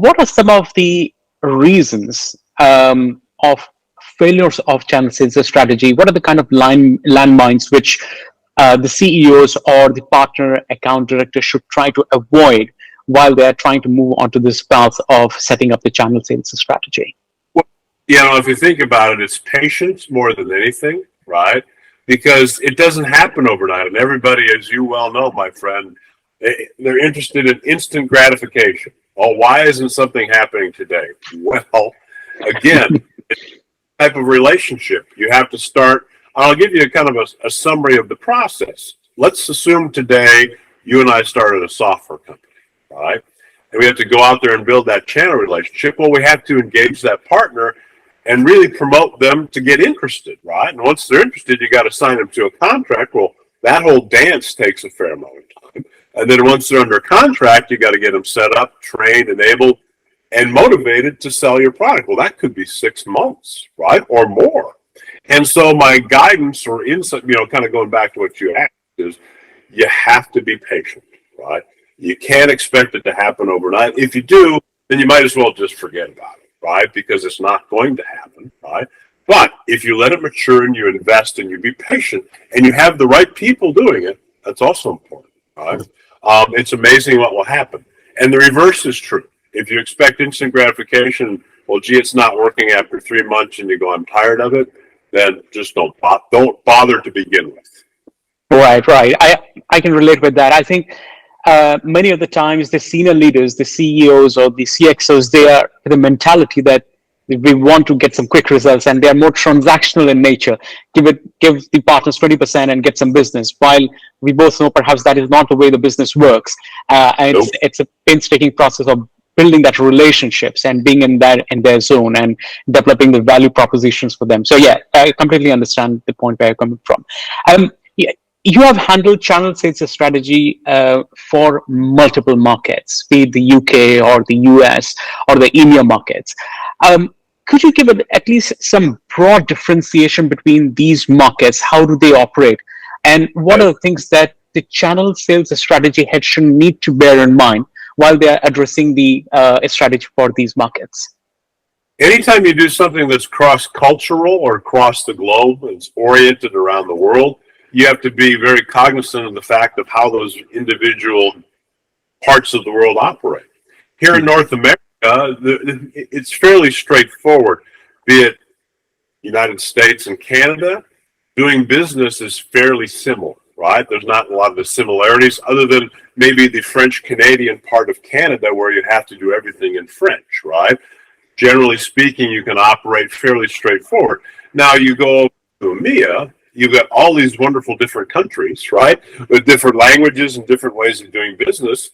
what are some of the reasons of failures of channel sales strategy? What are the kind of landmines which the CEOs or the partner account director should try to avoid while they're trying to move onto this path of setting up the channel sales strategy? Well, if you think about it, it's patience more than anything, right? Because it doesn't happen overnight. And everybody, as you well know, my friend, they're interested in instant gratification. Oh, why isn't something happening today? Well, again, it's a type of relationship. You have to start. I'll give you kind of a summary of the process. Let's assume today you and I started a software company, right? And we have to go out there and build that channel relationship. Well, we have to engage that partner and really promote them to get interested, right? And once they're interested, you got to sign them to a contract. Well, that whole dance takes a fair amount of time. And then once they're under contract, you got to get them set up, trained, enabled, and motivated to sell your product. Well, that could be 6 months, right, or more. And so my guidance or insight, kind of going back to what you asked, is you have to be patient, right? You can't expect it to happen overnight. If you do, then you might as well just forget about it, right? Because it's not going to happen, right? But if you let it mature and you invest and you be patient and you have the right people doing it, that's also important, right? It's amazing what will happen. And the reverse is true. If you expect instant gratification, well, gee, it's not working after 3 months and you go, I'm tired of it, then just don't bother to begin with. Right. I can relate with that. I think many of the times the senior leaders, the CEOs or the CXOs, they are the mentality that we want to get some quick results, and they are more transactional in nature. Give the partners 20% and get some business. While we both know perhaps that is not the way the business works, and Nope. it's a painstaking process of building that relationships and being in their zone and developing the value propositions for them. So yeah, I completely understand the point where you're coming from. You have handled channel sales strategy for multiple markets, be it the UK or the US or the EMEA markets. Could you give at least some broad differentiation between these markets? How do they operate? And what are the things that the channel sales strategy head should need to bear in mind while they're addressing the strategy for these markets? Anytime you do something that's cross-cultural or across the globe, it's oriented around the world, you have to be very cognizant of the fact of how those individual parts of the world operate. Here in North America, it's fairly straightforward. Be it United States and Canada, doing business is fairly similar, right? There's not a lot of the similarities other than maybe the French-Canadian part of Canada where you have to do everything in French, right? Generally speaking, you can operate fairly straightforward. Now you go to EMEA, you've got all these wonderful different countries, right, with different languages and different ways of doing business.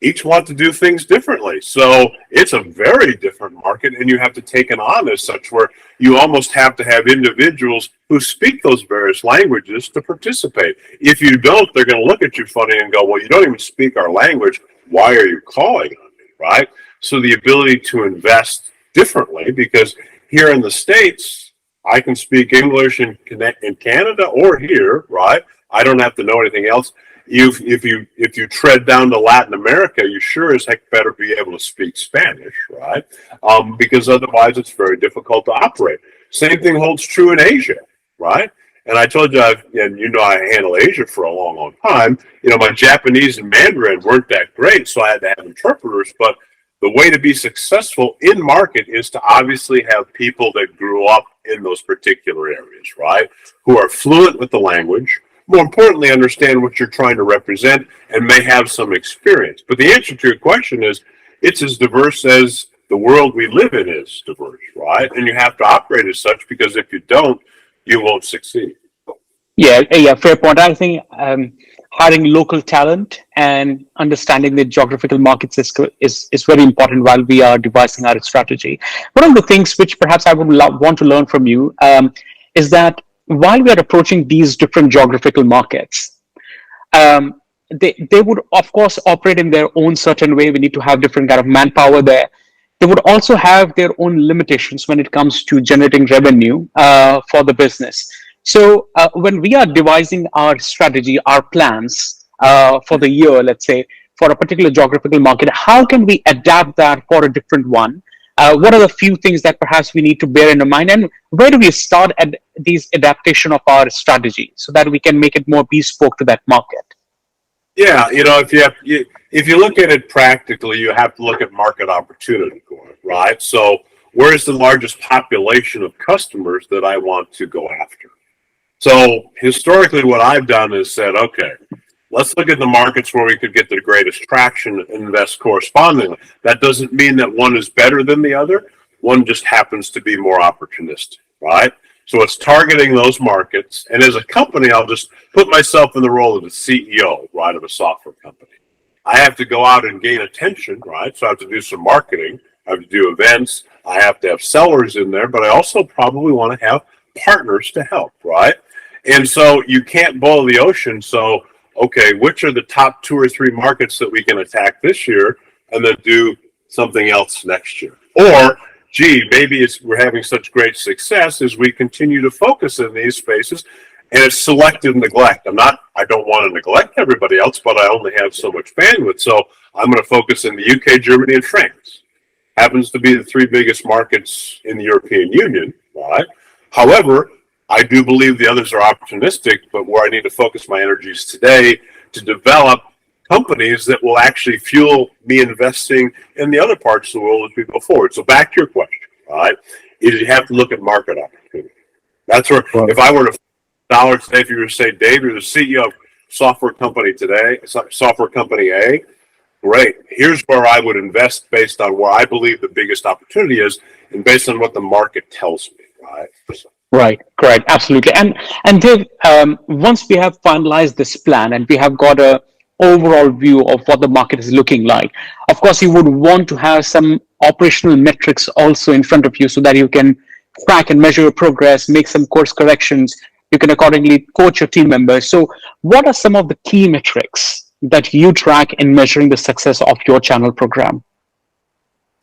Each want to do things differently. So it's a very different market, and you have to take it on as such where you almost have to have individuals who speak those various languages to participate. If you don't, they're going to look at you funny and go, well, you don't even speak our language. Why are you calling on me, right? So the ability to invest differently, because here in the States, I can speak English in Canada or here, right? I don't have to know anything else. If you tread down to Latin America, you sure as heck better be able to speak Spanish, right? Because otherwise it's very difficult to operate. Same thing holds true in Asia, right? And I told you, I handle Asia for a long, long time. My Japanese and Mandarin weren't that great, so I had to have interpreters. But the way to be successful in market is to obviously have people that grew up in those particular areas, right? Who are fluent with the language. More importantly, understand what you're trying to represent and may have some experience. But the answer to your question is, it's as diverse as the world we live in is diverse, right? And you have to operate as such, because if you don't, you won't succeed. Yeah, fair point. I think hiring local talent and understanding the geographical markets is very important while we are devising our strategy. One of the things which perhaps I would want to learn from you is that while we are approaching these different geographical markets, they would, of course, operate in their own certain way. We need to have different kind of manpower there. They would also have their own limitations when it comes to generating revenue for the business. So when we are devising our strategy, our plans for the year, let's say, for a particular geographical market, how can we adapt that for a different one? What are the few things that perhaps we need to bear in mind, and where do we start at these adaptation of our strategy so that we can make it more bespoke to that market? Yeah, if you look at it practically, you have to look at market opportunity, right? So where's the largest population of customers that I want to go after? So historically, what I've done is said, okay, let's look at the markets where we could get the greatest traction and invest correspondingly. That doesn't mean that one is better than the other. One just happens to be more opportunistic, right? So it's targeting those markets. And as a company, I'll just put myself in the role of the CEO, right, of a software company. I have to go out and gain attention, right? So I have to do some marketing. I have to do events. I have to have sellers in there, but I also probably want to have partners to help, right? And so you can't boil the ocean. So, okay, which are the top 2 or 3 markets that we can attack this year and then do something else next year? Or, gee, maybe we're having such great success as we continue to focus in these spaces, and it's selective neglect. I don't want to neglect everybody else, but I only have so much bandwidth. So I'm going to focus in the UK, Germany, and France. Happens to be the 3 biggest markets in the European Union, right? However, I do believe the others are opportunistic, but where I need to focus my energies today to develop companies that will actually fuel me investing in the other parts of the world as we go forward. So back to your question, right? Is you have to look at market opportunity. That's where, if I were to $1 today, if you were to say, Dave, you're the CEO of software company today, software company A, great. Here's where I would invest based on where I believe the biggest opportunity is and based on what the market tells me, right? Right, correct, absolutely. And Dave, once we have finalized this plan and we have got a overall view of what the market is looking like, of course, you would want to have some operational metrics also in front of you so that you can track and measure your progress, make some course corrections. You can accordingly coach your team members. So what are some of the key metrics that you track in measuring the success of your channel program?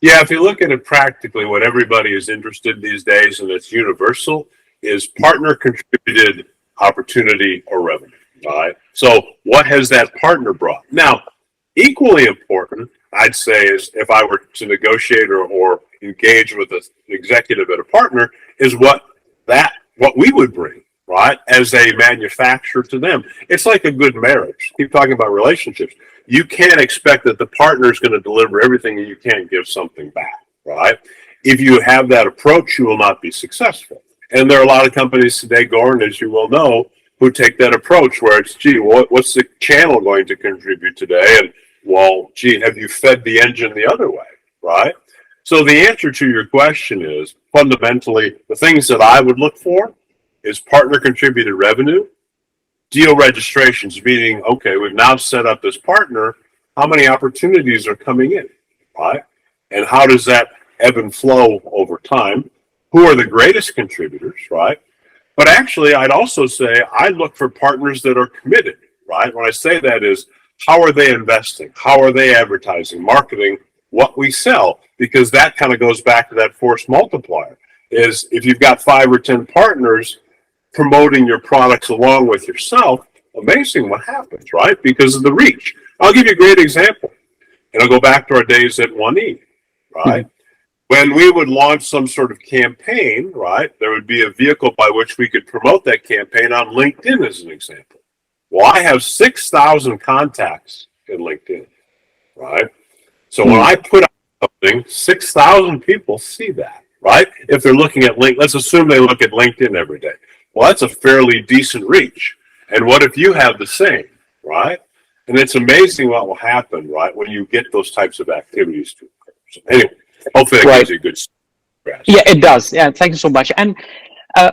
Yeah, if you look at it practically, what everybody is interested in these days, and it's universal, is partner contributed opportunity or revenue. All right. So what has that partner brought? Now, equally important, I'd say, is if I were to negotiate or engage with an executive at a partner, is what we would bring, right, as a manufacturer to them. It's like a good marriage. Keep talking about relationships. You can't expect that the partner is going to deliver everything and you can't give something back, right? If you have that approach, you will not be successful. And there are a lot of companies today, Gordon, as you well know, who take that approach where it's, gee, what's the channel going to contribute today? And, well, gee, have you fed the engine the other way, right? So the answer to your question is, fundamentally, the things that I would look for is partner contributed revenue, deal registrations, meaning, okay, we've now set up this partner, how many opportunities are coming in, right? And how does that ebb and flow over time? Who are the greatest contributors, right? But actually, I'd also say I look for partners that are committed, right? When I say that is, how are they investing? How are they advertising, marketing what we sell? Because that kind of goes back to that force multiplier, is if you've got 5 or 10 partners promoting your products along with yourself, amazing what happens, right? Because of the reach. I'll give you a great example. And I'll go back to our days at 1E, right? Mm-hmm. When we would launch some sort of campaign, right, there would be a vehicle by which we could promote that campaign on LinkedIn as an example. Well, I have 6,000 contacts in LinkedIn, right? So when I put out something, 6,000 people see that, right? If they're looking at LinkedIn, let's assume they look at LinkedIn every day. Well, that's a fairly decent reach. And what if you have the same, right? And it's amazing what will happen, right, when you get those types of activities to occur. So anyway, hopefully that gives you a good grasp. Yeah, it does. Yeah, thank you so much. And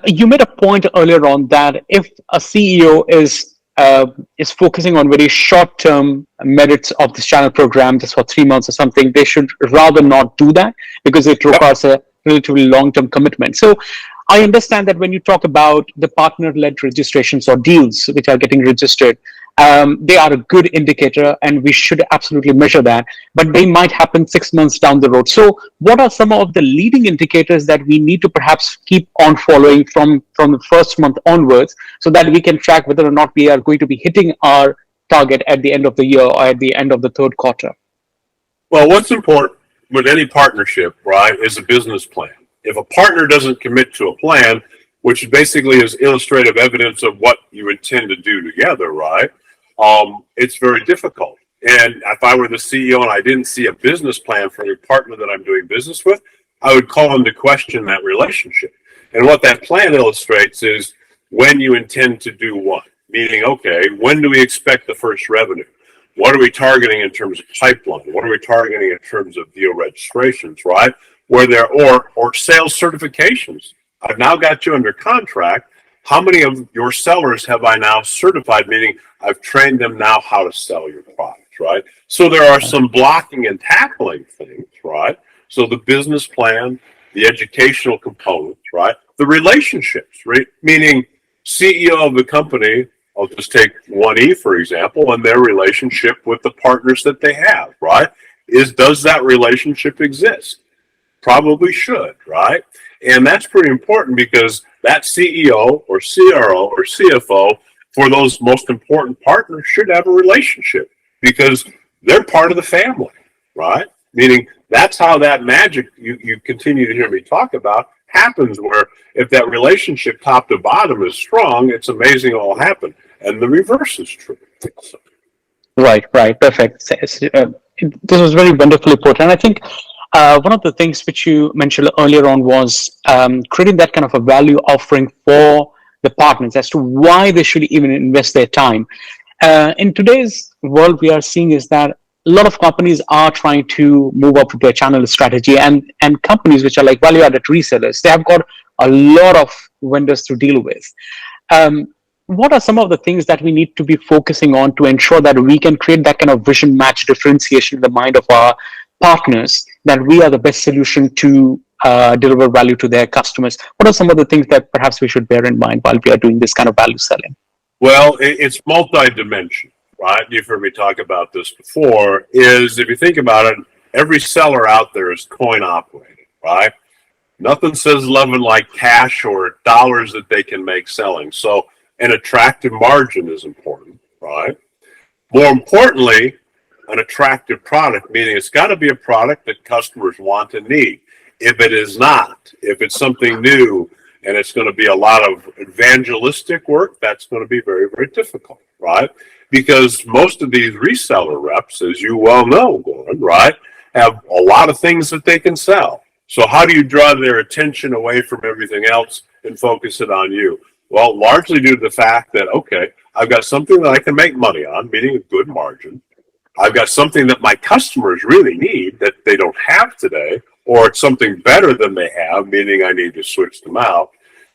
you made a point earlier on that if a CEO is focusing on very short-term merits of this channel program, just for 3 months or something, they should rather not do that because it requires a relatively long-term commitment. So I understand that when you talk about the partner-led registrations or deals which are getting registered, they are a good indicator and we should absolutely measure that, but they might happen 6 months down the road. So what are some of the leading indicators that we need to perhaps keep on following from the first month onwards so that we can track whether or not we are going to be hitting our target at the end of the year or at the end of the third quarter? Well, what's important with any partnership, right, is a business plan. If a partner doesn't commit to a plan, which basically is illustrative evidence of what you intend to do together, right, it's very difficult. And if I were the CEO and I didn't see a business plan for a partner that I'm doing business with, I would call into question that relationship. And what that plan illustrates is when you intend to do what. Meaning, okay, when do we expect the first revenue? What are we targeting in terms of pipeline? What are we targeting in terms of deal registrations, right? Where there or sales certifications. I've now got you under contract. How many of your sellers have I now certified? Meaning I've trained them now how to sell your product, right? So there are some blocking and tackling things, right? So the business plan, the educational components, right? The relationships, right? Meaning CEO of the company, I'll just take 1E, for example, and their relationship with the partners that they have, right? Does that relationship exist? Probably should, right? And that's pretty important because that CEO or CRO or CFO for those most important partners should have a relationship because they're part of the family, right? Meaning that's how that magic you continue to hear me talk about happens, where if that relationship top to bottom is strong, it's amazing what will happen. And the reverse is true. Right, perfect. This was very wonderfully put. And I think one of the things which you mentioned earlier on was creating that kind of a value offering for the partners as to why they should even invest their time. In today's world, we are seeing is that a lot of companies are trying to move up with their channel strategy, and companies which are like value-added resellers, they have got a lot of vendors to deal with. What are some of the things that we need to be focusing on to ensure that we can create that kind of vision match differentiation in the mind of our partners, that we are the best solution to deliver value to their customers? What are some of the things that perhaps we should bear in mind while we are doing this kind of value selling? Well, it's multi-dimensional, right? You've heard me talk about this before, is if you think about it, every seller out there is coin operated, right? Nothing says loving like cash or dollars that they can make selling. So an attractive margin is important, right? More importantly, an attractive product, meaning it's got to be a product that customers want and need. If it is not, if it's something new and it's going to be a lot of evangelistic work, that's going to be very, very difficult, right? Because most of these reseller reps, as you well know, Gordon, right, have a lot of things that they can sell. So how do you draw their attention away from everything else and focus it on you? Well, largely due to the fact that, okay, I've got something that I can make money on, meaning a good margin. I've got something that my customers really need that they don't have today, or it's something better than they have, meaning I need to switch them out.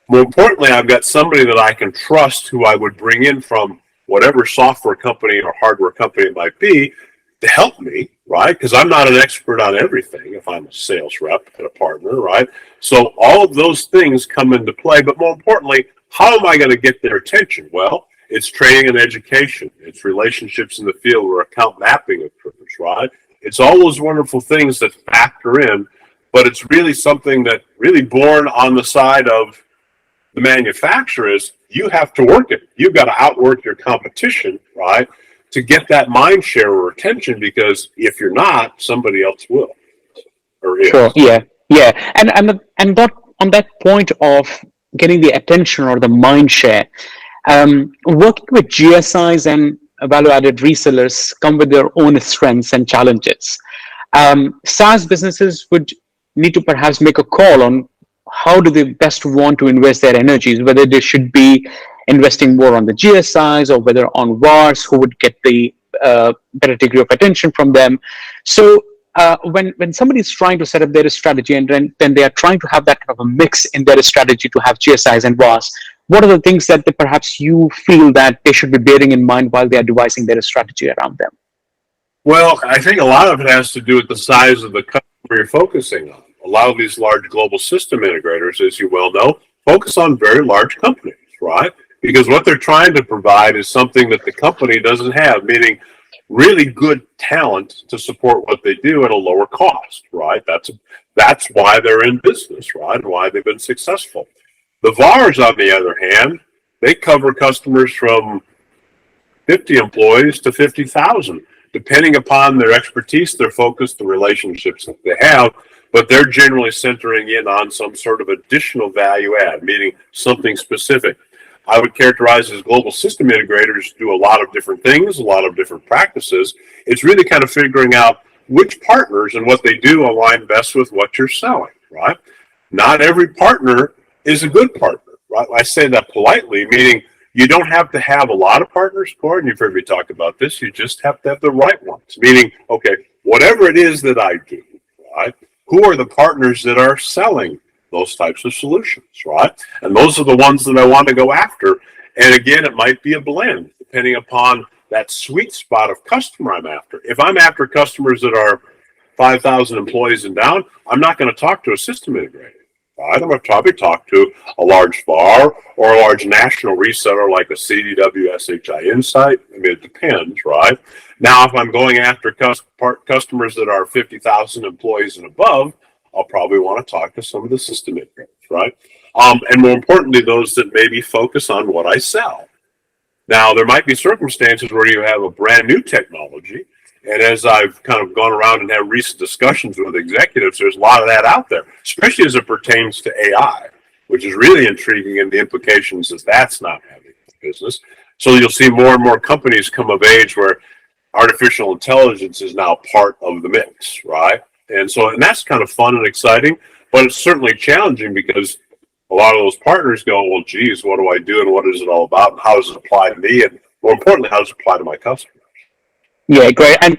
More importantly, I've got somebody that I can trust who I would bring in from whatever software company or hardware company it might be to help me, right? Because I'm not an expert on everything if I'm a sales rep and a partner, right? So all of those things come into play. But more importantly, how am I going to get their attention? Well, it's training and education. It's relationships in the field where account mapping occurs, right? It's all those wonderful things that factor in, but it's really something that really born on the side of the manufacturer is you have to work it. You've got to outwork your competition, right, to get that mind share or attention, because if you're not, somebody else will. Or is. Sure, yeah. And that, on that point of getting the attention or the mind share, working with GSIs and value-added resellers come with their own strengths and challenges. SaaS businesses would need to perhaps make a call on how do they best want to invest their energies, whether they should be investing more on the GSIs or whether on VARs, who would get the better degree of attention from them. So when somebody is trying to set up their strategy and then they are trying to have that kind of a mix in their strategy to have GSIs and VARs, what are the things that perhaps you feel that they should be bearing in mind while they are devising their strategy around them? Well, I think a lot of it has to do with the size of the customer you're focusing on. A lot of these large global system integrators, as you well know, focus on very large companies, right? Because what they're trying to provide is something that the company doesn't have, meaning really good talent to support what they do at a lower cost, right? That's why they're in business, right? And why they've been successful. The VARs, on the other hand, they cover customers from 50 employees to 50,000, depending upon their expertise, their focus, the relationships that they have. But they're generally centering in on some sort of additional value add, meaning something specific. I would characterize as global system integrators do a lot of different things, a lot of different practices. It's really kind of figuring out which partners and what they do align best with what you're selling, right? Not every partner is a good partner, right? I say that politely, meaning you don't have to have a lot of partners, Gordon. You've heard me talk about this. You just have to have the right ones, meaning, okay, whatever it is that I do, right? Who are the partners that are selling those types of solutions, right? And those are the ones that I want to go after. And again, it might be a blend depending upon that sweet spot of customer I'm after. If I'm after customers that are 5,000 employees and down, I'm not going to talk to a system integrator. Right? I'm going to probably talk to a large VAR or a large national reseller like a CDW, SHI Insight. I mean, it depends, right? Now, if I'm going after customers that are 50,000 employees and above, I'll probably want to talk to some of the system integrators, right? And more importantly, those that maybe focus on what I sell. Now, there might be circumstances where you have a brand new technology, and as I've kind of gone around and had recent discussions with executives, there's a lot of that out there, especially as it pertains to AI, which is really intriguing in the implications that that's not having in business. So you'll see more and more companies come of age where artificial intelligence is now part of the mix, right? And that's kind of fun and exciting, but it's certainly challenging because a lot of those partners go, well, geez, what do I do and what is it all about and how does it apply to me? And more importantly, how does it apply to my customers? Yeah, great. And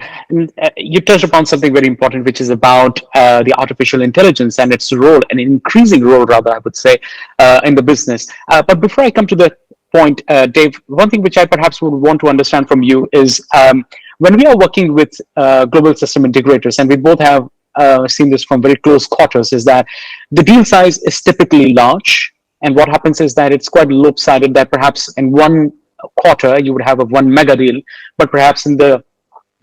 you touched upon something very important, which is about the artificial intelligence and its role, an increasing role, rather, I would say, in the business. But before I come to the point, Dave, one thing which I perhaps would want to understand from you is when we are working with global system integrators, and we both have seen this from very close quarters, is that the deal size is typically large. And what happens is that it's quite lopsided, that perhaps in one quarter you would have a one mega deal, but perhaps in the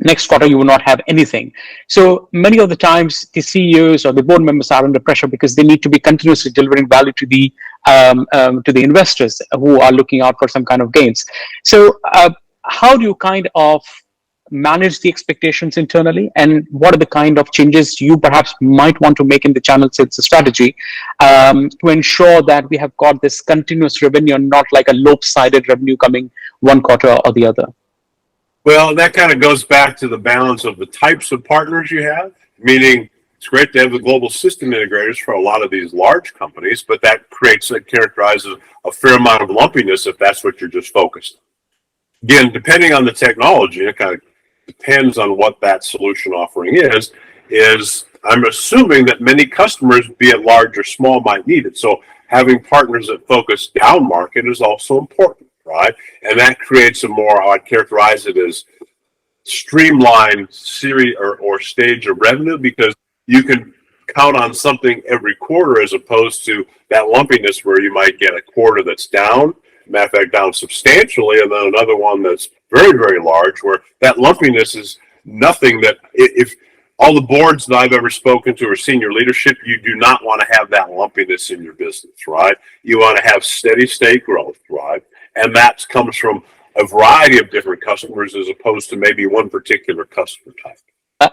next quarter you will not have anything. So many of the times the CEOs or the board members are under pressure because they need to be continuously delivering value to the investors who are looking out for some kind of gains. So how do you kind of manage the expectations internally, and what are the kind of changes you perhaps might want to make in the channel sales strategy to ensure that we have got this continuous revenue and not like a lopsided revenue coming one quarter or the other? Well, that kind of goes back to the balance of the types of partners you have, meaning it's great to have the global system integrators for a lot of these large companies, but that characterizes a fair amount of lumpiness if that's what you're just focused on. Again, depending on the technology, it kind of depends on what that solution offering is I'm assuming that many customers, be it large or small, might need it. So having partners that focus down market is also important, right? And that creates a more, I'd characterize it as streamlined series or stage of revenue, because you can count on something every quarter as opposed to that lumpiness where you might get a quarter that's down, matter of fact, down substantially, and then another one that's very, very large, where that lumpiness is nothing that, if all the boards that I've ever spoken to or senior leadership, you do not want to have that lumpiness in your business, right? You want to have steady state growth, right? And that comes from a variety of different customers as opposed to maybe one particular customer type.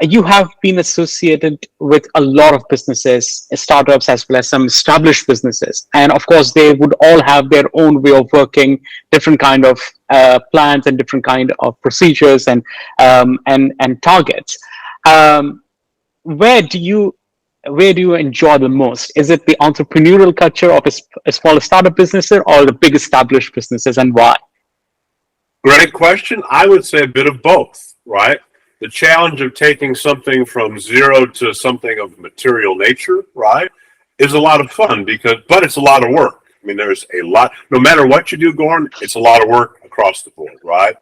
You have been associated with a lot of businesses, startups, as well as some established businesses. And of course, they would all have their own way of working, different kind of plans and different kind of procedures and targets. Where do you enjoy the most? Is it the entrepreneurial culture of a smaller startup businesses or the big established businesses, and why? Great question. I would say a bit of both, right? The challenge of taking something from zero to something of material nature, right, is a lot of fun but it's a lot of work. I mean, there's a lot, no matter what you do, Gordon, it's a lot of work across the board, right?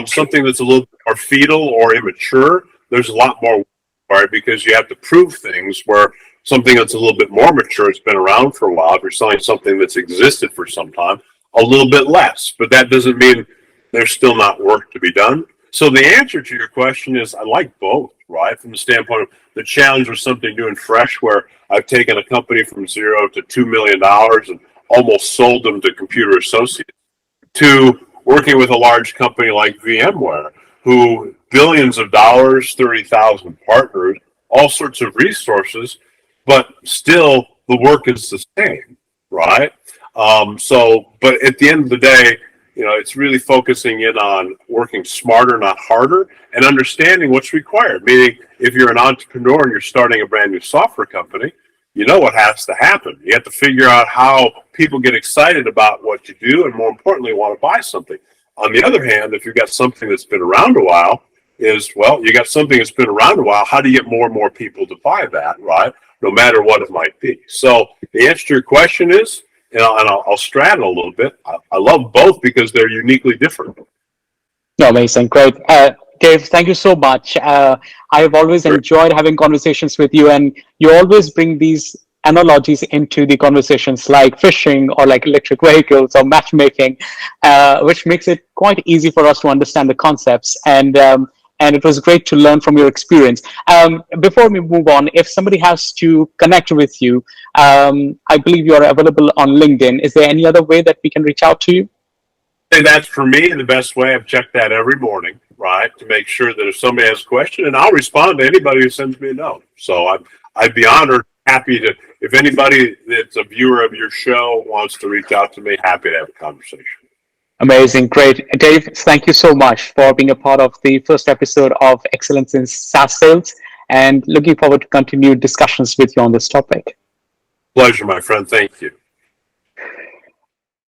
Something that's a little bit more fetal or immature, there's a lot more work, right? Because you have to prove things, where something that's a little bit more mature, it's been around for a while. If you're selling something that's existed for some time, a little bit less, but that doesn't mean there's still not work to be done. So the answer to your question is I like both, right? From the standpoint of the challenge of something new and fresh, where I've taken a company from zero to $2 million and almost sold them to Computer Associates, to working with a large company like VMware, who billions of dollars, 30,000 partners, all sorts of resources, but still the work is the same, right? But at the end of the day, it's really focusing in on working smarter, not harder, and understanding what's required. Meaning, if you're an entrepreneur and you're starting a brand new software company, you know what has to happen. You have to figure out how people get excited about what you do and, more importantly, want to buy something. On the other hand, if you've got something that's been around a while, you got something that's been around a while, how do you get more and more people to buy that, right? No matter what it might be. So the answer to your question is, and I'll straddle a little bit, I love both because they're uniquely different. No, amazing, great. Dave, thank you so much. I've always enjoyed having conversations with you, and you always bring these analogies into the conversations, like fishing or like electric vehicles or matchmaking, which makes it quite easy for us to understand the concepts. And it was great to learn from your experience. Before we move on, if somebody has to connect with you, I believe you are available on LinkedIn. Is there any other way that we can reach out to you? And that's, for me, the best way. I've checked that every morning, right, to make sure that if somebody has a question, and I'll respond to anybody who sends me a note. So I'd be honored, happy to, if anybody that's a viewer of your show wants to reach out to me, happy to have a conversation. Amazing, great. Dave, thank you so much for being a part of the first episode of Excellence in SaaS Sales, and looking forward to continued discussions with you on this topic. Pleasure, my friend. Thank you.